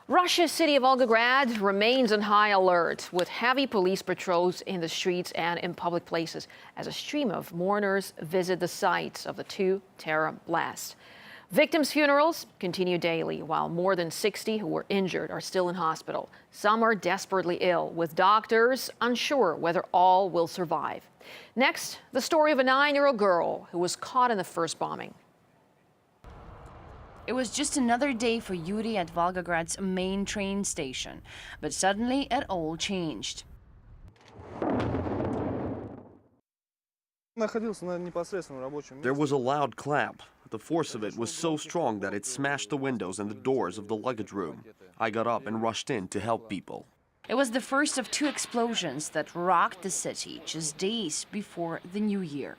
Russia's city of Volgograd remains on high alert, with heavy police patrols in the streets and in public places as a stream of mourners visit the sites of the two terror blasts. Victims' funerals continue daily, while more than 60 who were injured are still in hospital. Some are desperately ill, with doctors unsure whether all will survive. Next, the story of a 9-year-old girl who was caught in the first bombing. It was just another day for Yuri at Volgograd's main train station, but suddenly it all changed. There was a loud clap. The force of it was so strong that it smashed the windows and the doors of the luggage room. I got up and rushed in to help people. It was the first of two explosions that rocked the city just days before the new year.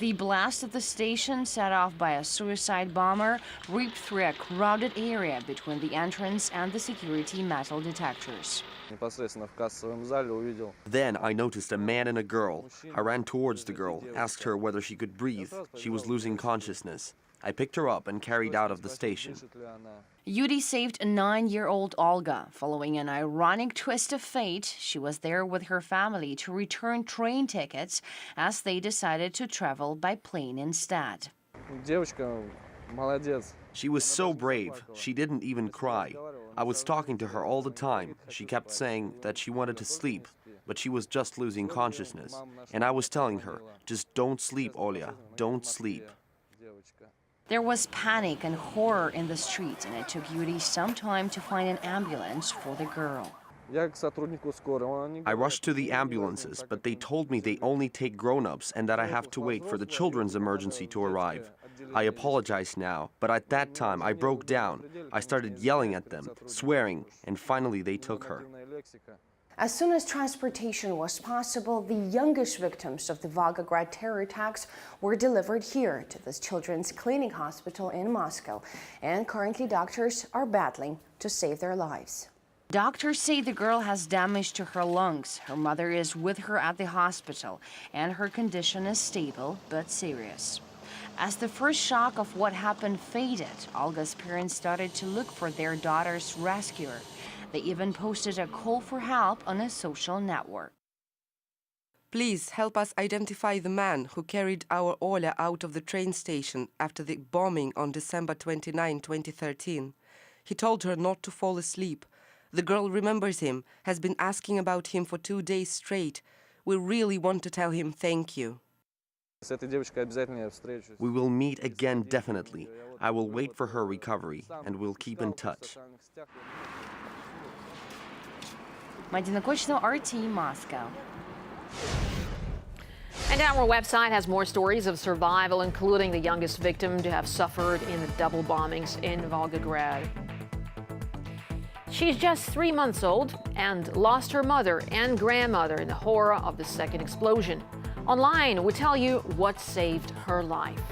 The blast at the station, set off by a suicide bomber, ripped through a crowded area between the entrance and the security metal detectors. Then I noticed a man and a girl. I ran towards the girl, asked her whether she could breathe. She was losing consciousness. I picked her up and carried out of the station. Yuri saved a 9-year-old Olga. Following an ironic twist of fate, she was there with her family to return train tickets as they decided to travel by plane instead. She was so brave. She didn't even cry. I was talking to her all the time. She kept saying that she wanted to sleep, but she was just losing consciousness. And I was telling her, just don't sleep, Olya, don't sleep. There was panic and horror in the streets, and it took Yuri some time to find an ambulance for the girl. I rushed to the ambulances, but they told me they only take grown-ups and that I have to wait for the children's emergency to arrive. I apologize now, but at that time I broke down. I started yelling at them, swearing, and finally they took her. As soon as transportation was possible, the youngest victims of the Volgograd terror attacks were delivered here to the Children's Clinic Hospital in Moscow, and currently doctors are battling to save their lives. Doctors say the girl has damage to her lungs. Her mother is with her at the hospital, and her condition is stable but serious. As the first shock of what happened faded, Olga's parents started to look for their daughter's rescuer. They even posted a call for help on a social network. Please help us identify the man who carried our Olya out of the train station after the bombing on December 29, 2013. He told her not to fall asleep. The girl remembers him, has been asking about him for 2 days straight. We really want to tell him thank you. We will meet again definitely. I will wait for her recovery and we'll keep in touch. Madina Kochno, RT, Moscow. And our website has more stories of survival, including the youngest victim to have suffered in the double bombings in Volgograd. She's just 3 months old and lost her mother and grandmother in the horror of the second explosion. Online, we tell you what saved her life.